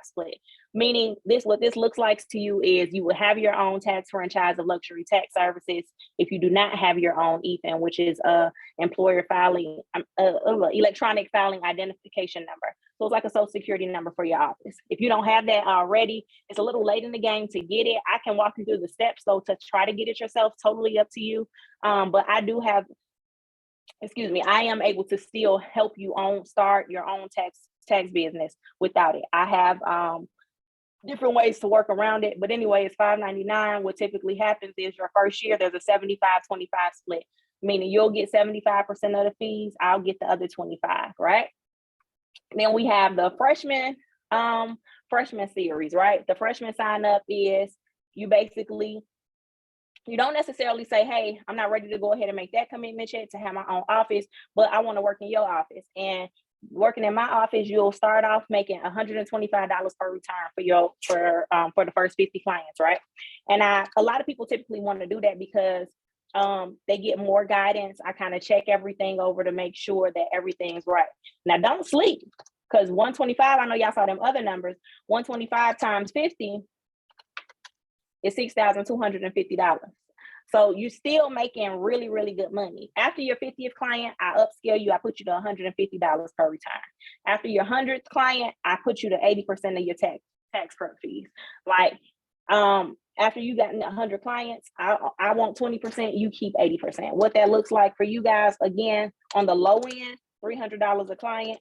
split. Meaning what this looks like to you is you will have your own tax franchise of luxury tax services. If you do not have your own EFIN, which is employer filing, electronic filing identification number. So it's like a social security number for your office. If you don't have that already, it's a little late in the game to get it. I can walk you through the steps though to try to get it yourself, totally up to you. But I do have, I am able to still help you start your own tax business without it. I have different ways to work around it, but anyway, it's $599. What typically happens is your first year, there's a 75-25 split, meaning you'll get 75% of the fees, I'll get the other 25, right? Then we have the freshman series, right? The freshman sign up is you don't necessarily say, hey, I'm not ready to go ahead and make that commitment yet to have my own office, but I want to work in your office. And working in my office, you'll start off making $125 per return for the first 50 clients, right? And a lot of people typically want to do that because they get more guidance. I kind of check everything over to make sure that everything's right. Now, don't sleep, because 125, I know y'all saw them other numbers, 125 times 50 is $6,250. So you're still making really, really good money. After your 50th client, I upscale you. I put you to $150 per return. After your 100th client, I put you to 80% of your tax prep fees. Like, after you got 100 clients, I want 20%, you keep 80%. What that looks like for you guys, again, on the low end, $300 a client,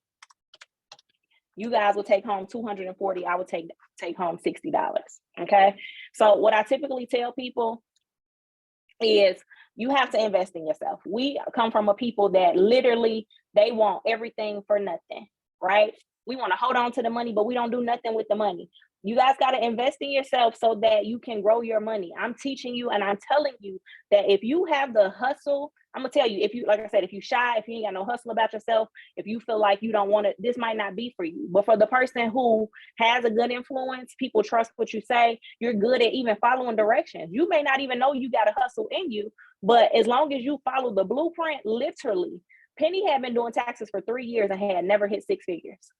you guys will take home $240. I would take home $60. Okay. So what I typically tell people is you have to invest in yourself. We come from a people that literally, they want everything for nothing, right? We want to hold on to the money, but we don't do nothing with the money. You guys got to invest in yourself so that you can grow your money. I'm teaching you and I'm telling you that if you have the hustle, I'm gonna tell you, if you, like I said, if you shy, if you ain't got no hustle about yourself, if you feel like you don't want to, this might not be for you. But for the person who has a good influence, people trust what you say, you're good at even following directions. You may not even know you got a hustle in you, but as long as you follow the blueprint, literally, Penny had been doing taxes for 3 years and had never hit 6 figures.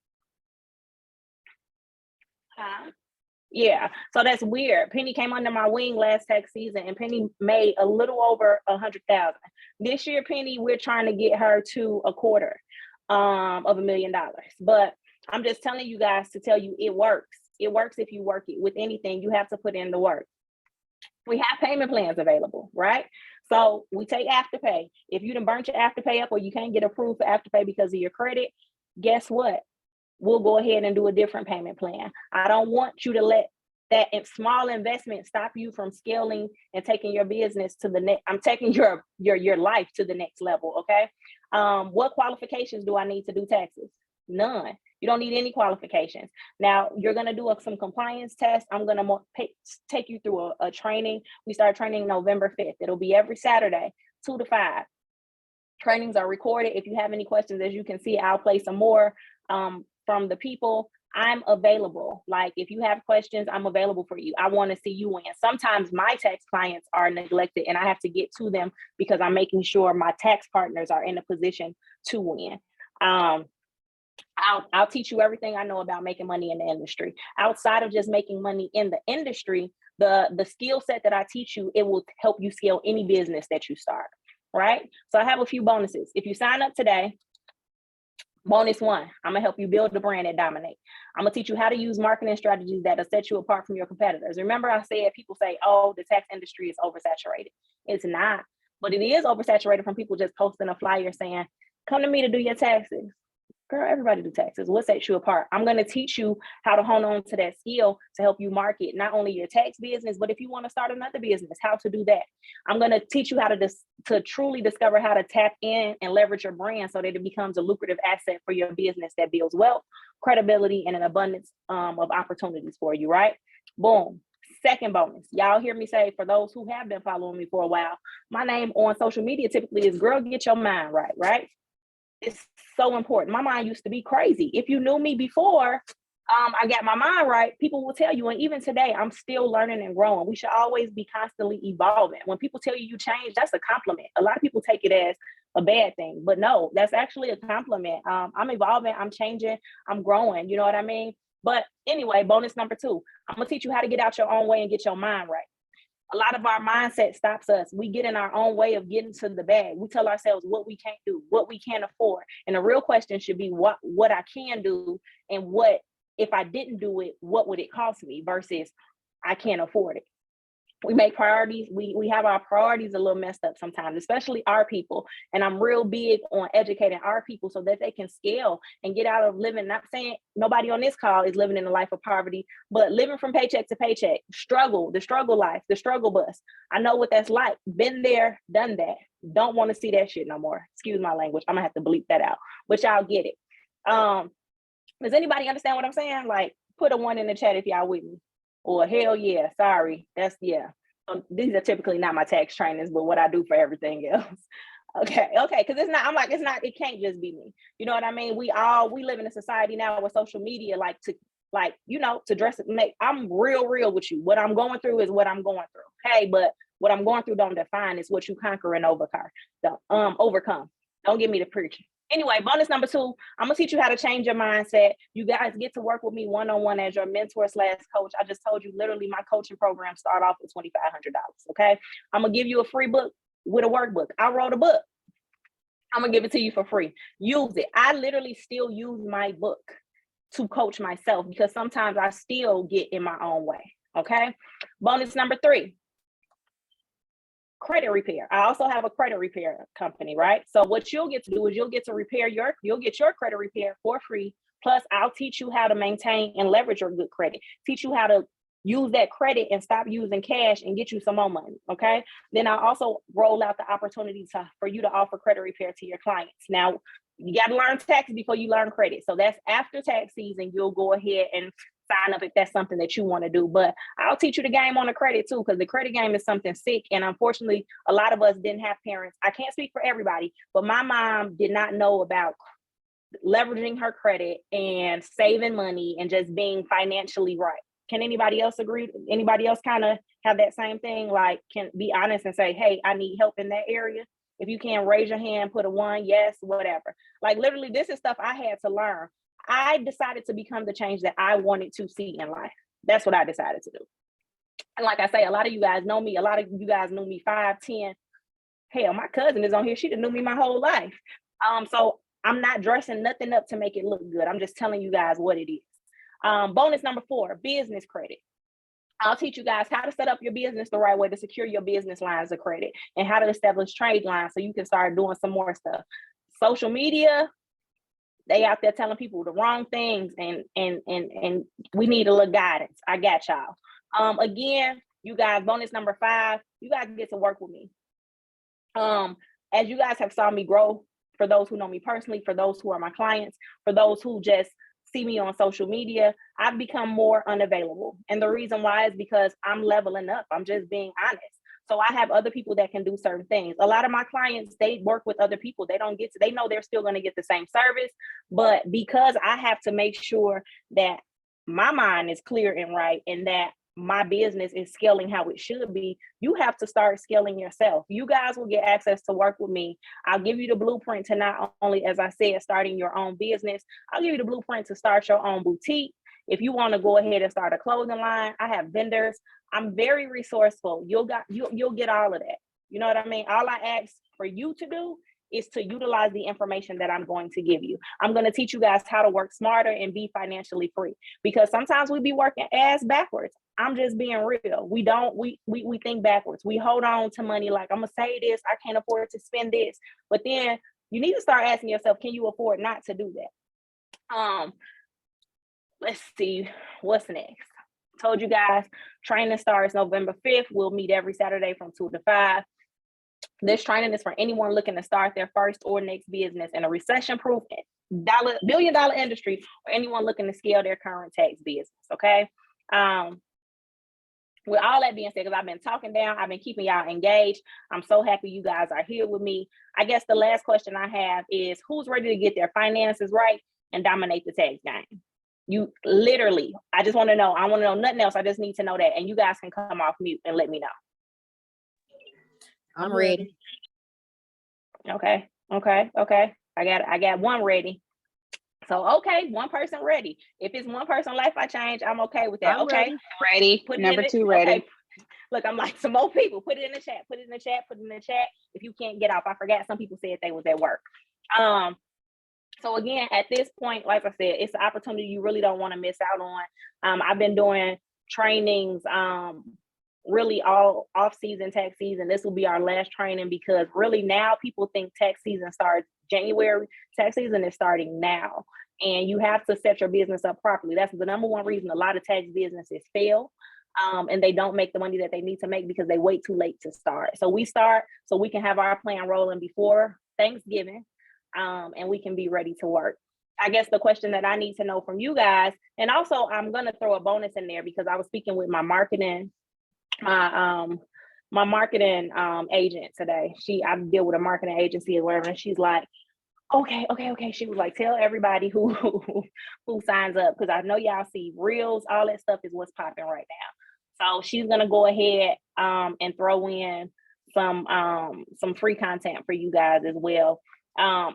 Yeah, so that's weird. Penny came under my wing last tax season, and Penny made a little over 100,000. This year, Penny, we're trying to get her to a quarter of $1,000,000. But I'm just telling you guys to tell you it works. It works if you work it. With anything, you have to put in the work. We have payment plans available, right? So we take Afterpay. If you done burnt your Afterpay up or you can't get approved for Afterpay because of your credit, guess what? We'll go ahead and do a different payment plan. I don't want you to let that small investment stop you from scaling and taking your business to the next. I'm taking your life to the next level. Okay. What qualifications do I need to do taxes? None. You don't need any qualifications. Now you're going to do some compliance tests. I'm going to take you through a training. We start training November 5th. It'll be every Saturday, 2 to 5. Trainings are recorded. If you have any questions, as you can see, I'll play some more from the people. I'm available. Like, if you have questions, I'm available for you. I want to see you win. Sometimes my tax clients are neglected and I have to get to them because I'm making sure my tax partners are in a position to win. I'll teach you everything I know about making money in the industry. Outside of just making money in the industry, the skill set that I teach you, it will help you scale any business that you start, right? So I have a few bonuses. If you sign up today, bonus 1, I'm gonna help you build the brand that dominates. I'm gonna teach you how to use marketing strategies that'll set you apart from your competitors. Remember, I said people say, oh, the tax industry is oversaturated. It's not, but it is oversaturated from people just posting a flyer saying, come to me to do your taxes. Girl, everybody do taxes. What sets you apart? I'm going to teach you how to hone on to that skill to help you market not only your tax business, but if you want to start another business, how to do that. I'm going to teach you how to truly discover how to tap in and leverage your brand so that it becomes a lucrative asset for your business that builds wealth, credibility, and an abundance of opportunities for you, right? Boom. Second bonus. Y'all hear me say, for those who have been following me for a while, my name on social media typically is Girl Get Your Mind Right, right? It's so important. My mind used to be crazy. If you knew me before, I got my mind right, people will tell you. And even today, I'm still learning and growing. We should always be constantly evolving. When people tell you change, that's a compliment. A lot of people take it as a bad thing, but no, that's actually a compliment. I'm evolving, I'm changing, I'm growing. You know what I mean? But anyway, bonus number 2, I'm gonna teach you how to get out your own way and get your mind right. A lot of our mindset stops us. We get in our own way of getting to the bag. We tell ourselves what we can't do, what we can't afford. And the real question should be what I can do, and what, if I didn't do it, what would it cost me, versus I can't afford it. We make priorities. We have our priorities a little messed up sometimes, especially our people. And I'm real big on educating our people so that they can scale and get out of living. Not saying nobody on this call is living in a life of poverty, but living from paycheck to paycheck, the struggle life, the struggle bus. I know what that's like. Been there, done that. Don't want to see that shit no more. Excuse my language. I'm gonna have to bleep that out, but y'all get it. Does anybody understand what I'm saying? Like, put a 1 in the chat if y'all with me. Or hell yeah, sorry. That's, yeah. These are typically not my tax trainings, but what I do for everything else. Okay, because it's not, I'm like, it's not, it can't just be me. You know what I mean? We live in a society now with social media, to dress it. I'm real with you. What I'm going through is what I'm going through. Okay, but what I'm going through don't define. It's what you conquer and overcome. Don't give me the preaching. Anyway, bonus number 2, I'm gonna teach you how to change your mindset. You guys get to work with me one-on-one as your mentor/coach. I just told you, literally, my coaching program start off with $2,500. Okay, I'm gonna give you a free book with a workbook. I wrote a book. I'm gonna give it to you for free. Use it. I literally still use my book to coach myself because sometimes I still get in my own way. Okay, bonus number 3. Credit repair. I also have a credit repair company, right? So what you'll get to do is you'll get your credit repair for free. Plus, I'll teach you how to maintain and leverage your good credit. Teach you how to use that credit and stop using cash and get you some more money. Okay. Then I'll also roll out the opportunity for you to offer credit repair to your clients. Now, you got to learn taxes before you learn credit. So that's after tax season. You'll go ahead and sign up if that's something that you want to do. But I'll teach you the game on the credit too, because the credit game is something sick. And unfortunately, a lot of us didn't have parents. I can't speak for everybody, but my mom did not know about leveraging her credit and saving money and just being financially right. Can anybody else agree? Anybody else kind of have that same thing? Like, can be honest and say, hey, I need help in that area. If you can, raise your hand, put a 1, yes, whatever. Like, literally, this is stuff I had to learn. I decided to become the change that I wanted to see in life. That's what I decided to do. And like I say, a lot of you guys know me. A lot of you guys knew me 5, 10. Hell, my cousin is on here. She done knew me my whole life. So I'm not dressing nothing up to make it look good. I'm just telling you guys what it is. Bonus number 4, business credit. I'll teach you guys how to set up your business the right way to secure your business lines of credit and how to establish trade lines so you can start doing some more stuff. Social media, they out there telling people the wrong things, and we need a little guidance. I got y'all. Again, you guys, bonus number 5, you guys get to work with me. As you guys have saw me grow, for those who know me personally, for those who are my clients, for those who just see me on social media, I've become more unavailable. And the reason why is because I'm leveling up. I'm just being honest. So I have other people that can do certain things. A lot of my clients, they work with other people. They don't get to, they know they're still going to get the same service, but because I have to make sure that my mind is clear and right, and that my business is scaling how it should be, you have to start scaling yourself. You guys will get access to work with me. I'll give you the blueprint to not only, as I said, starting your own business, I'll give you the blueprint to start your own boutique. If you want to go ahead and start a clothing line, I have vendors. I'm very resourceful. You'll get all of that. You know what I mean? All I ask for you to do is to utilize the information that I'm going to give you. I'm going to teach you guys how to work smarter and be financially free, because sometimes we be working ass backwards. I'm just being real. We think backwards. We hold on to money like, I'm gonna say this, I can't afford to spend this. But then you need to start asking yourself, can you afford not to do that? Let's see, what's next? Told you guys, training starts November 5th. We'll meet every Saturday from 2 to 5. This training is for anyone looking to start their first or next business in a recession-proof billion-dollar industry, or anyone looking to scale their current tax business, okay? With all that being said, because I've been talking down, I've been keeping y'all engaged. I'm so happy you guys are here with me. I guess the last question I have is, who's ready to get their finances right and dominate the tax game? You literally, I just want to know. I want to know nothing else. I just need to know that. And you guys can come off mute and let me know. I'm ready. Okay. I got one ready. So, okay, one person ready. If it's one person life I change, I'm okay with that. I'm okay. Ready. Put Number 2 ready. Okay. Look, I'm like some more people. Put it in the chat. Put it in the chat. If you can't get off, I forgot some people said they was at work. So again, at this point, like I said, it's an opportunity you really don't want to miss out on. I've been doing trainings really all off-season, tax season. This will be our last training, because really now people think tax season starts January. Tax season is starting now, and you have to set your business up properly. That's the number one reason a lot of tax businesses fail, and they don't make the money that they need to make because they wait too late to start. So we start so we can have our plan rolling before Thanksgiving, and we can be ready to work. I guess the question that I need to know from you guys, and also I'm going to throw a bonus in there because I was speaking with my marketing agent today. I deal with a marketing agency or whatever, and she's like, okay. She was like, tell everybody who signs up, because I know y'all see reels, all that stuff is what's popping right now. So she's gonna go ahead and throw in some free content for you guys as well. I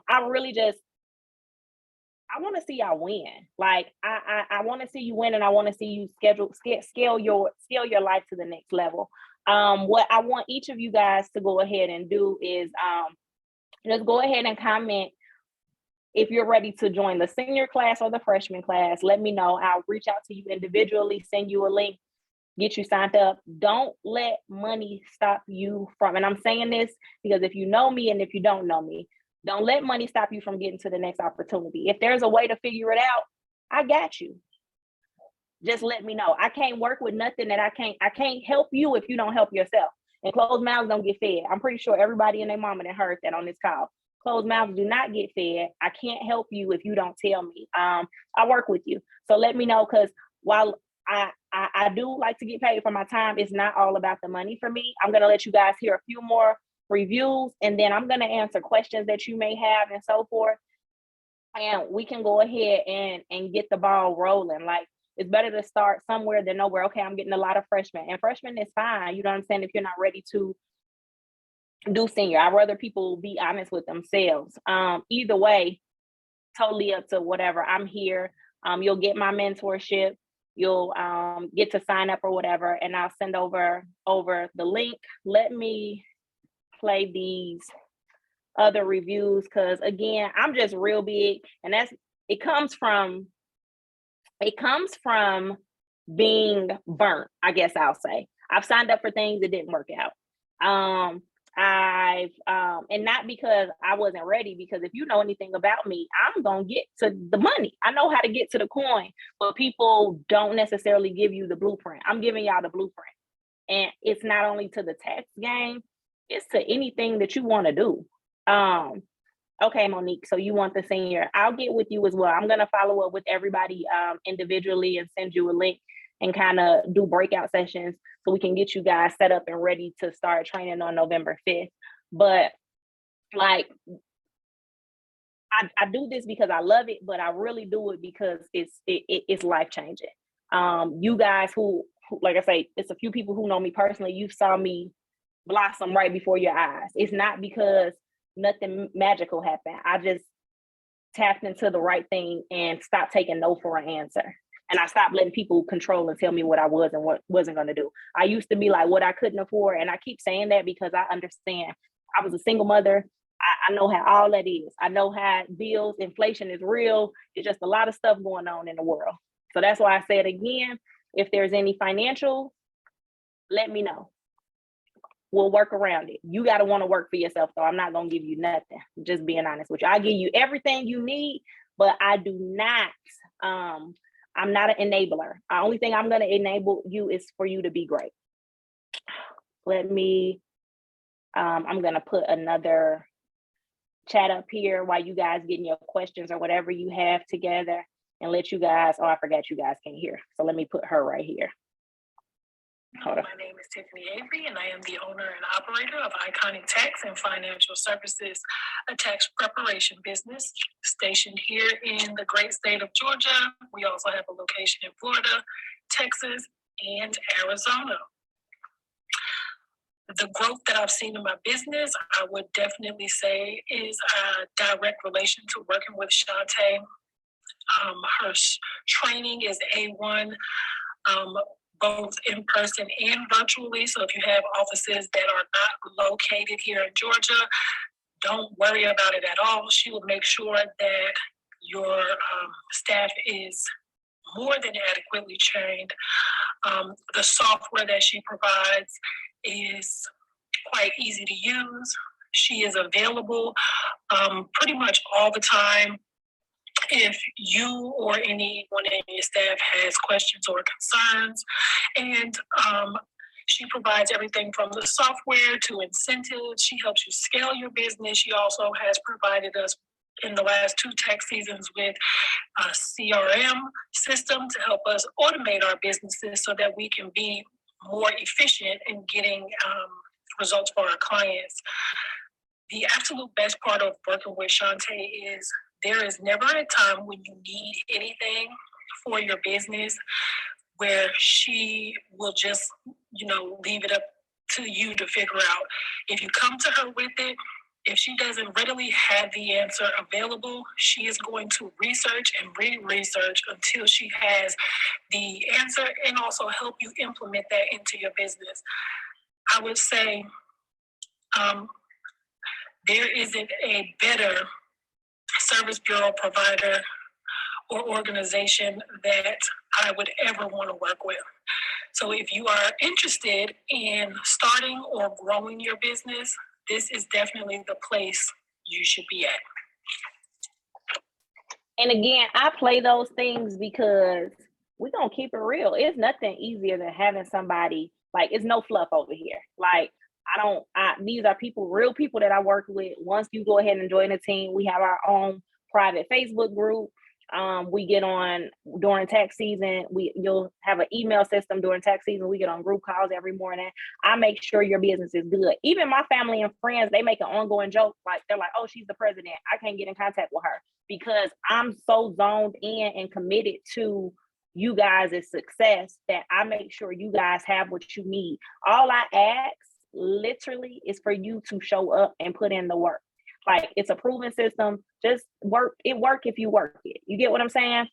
want to see y'all win. Like I want to see you win, and I want to see you scale your life to the next level. What I want each of you guys to go ahead and do is just go ahead and comment if you're ready to join the senior class or the freshman class. Let me know. I'll reach out to you individually, send you a link, get you signed up. Don't let money stop you from, and I'm saying this because if you know me and if you don't know me, don't let money stop you from getting to the next opportunity. If there's a way to figure it out, I got you. Just let me know. I can't work with nothing that I can't help you if you don't help yourself. And closed mouths don't get fed. I'm pretty sure everybody and their mama that heard that on this call. Closed mouths do not get fed. I can't help you if you don't tell me. I work with you. So let me know, because while I do like to get paid for my time, it's not all about the money for me. I'm gonna let you guys hear a few more reviews, and then I'm gonna answer questions that you may have and so forth. And we can go ahead and get the ball rolling. Like, it's better to start somewhere than nowhere. Okay, I'm getting a lot of freshmen, and freshmen is fine. You know what I'm saying? If you're not ready to do senior, I'd rather people be honest with themselves. Either way, totally up to whatever. I'm here. You'll get my mentorship. You'll get to sign up or whatever, and I'll send over the link. Let me play these other reviews, because again, I'm just real big, and it comes from being burnt, I guess I'll say. I've signed up for things that didn't work out. I've and not because I wasn't ready, because if you know anything about me, I'm gonna get to the money. I know how to get to the coin, but people don't necessarily give you the blueprint. I'm giving y'all the blueprint. And it's not only to the tax game, it's to anything that you want to do. Okay, Monique, so you want the senior. I'll get with you as well. I'm gonna follow up with everybody individually and send you a link and kind of do breakout sessions so we can get you guys set up and ready to start training on November 5th. But like, I do this because I love it, but I really do it because it's life changing. You guys who, like I say, it's a few people who know me personally. You saw me blossom right before your eyes. It's not because nothing magical happened. I just tapped into the right thing and stopped taking no for an answer. And I stopped letting people control and tell me what I was and what wasn't going to do. I used to be like what I couldn't afford. And I keep saying that because I understand. I was a single mother. I know how all that is. I know how bills, inflation is real. It's just a lot of stuff going on in the world. So that's why I said again, if there's any financial, let me know. We'll work around it. You got to want to work for yourself, though. I'm not going to give you nothing. Just being honest with you. I give you everything you need, but I do not, I'm not an enabler. The only thing I'm going to enable you is for you to be great. Let me, I'm going to put another chat up here while you guys getting your questions or whatever you have together, and let you guys, oh, I forgot you guys can't hear. So let me put her right here. Hold on. My name is Tiffany Avery, and I am the owner and operator of Iconic Tax and Financial Services, a tax preparation business stationed here in the great state of Georgia. We also have a location in Florida, Texas, and Arizona. The growth that I've seen in my business, I would definitely say is a direct relation to working with Shauntee. Her training is A1. Both in person and virtually. So if you have offices that are not located here in Georgia, don't worry about it at all. She will make sure that your staff is more than adequately trained. The software that she provides is quite easy to use. She is available pretty much all the time. If you or anyone in your staff has questions or concerns, and she provides everything from the software to incentives. She helps you scale your business. She also has provided us in the last 2 tax seasons with a CRM system to help us automate our businesses so that we can be more efficient in getting results for our clients. The absolute best part of working with Shauntee is there is never a time when you need anything for your business where she will just, leave it up to you to figure out. If you come to her with it, if she doesn't readily have the answer available, she is going to research and re-research until she has the answer and also help you implement that into your business. I would say there isn't a better service bureau provider or organization that I would ever want to work with. So if you are interested in starting or growing your business, this is definitely the place you should be at. And again, I play those things because we're going to keep it real. It's nothing easier than having somebody, like, it's no fluff over here. Like, these are real people that I work with. Once you go ahead and join the team, we have our own private Facebook group. We get on during tax season. You'll have an email system during tax season. We get on group calls every morning. I make sure your business is good. Even my family and friends, they make an ongoing joke. Like they're like, "Oh, she's the president. I can't get in contact with her," because I'm so zoned in and committed to you guys' success that I make sure you guys have what you need. All I ask literally is for you to show up and put in the work. Like, it's a proven system. Just work if you work it. You get what I'm saying?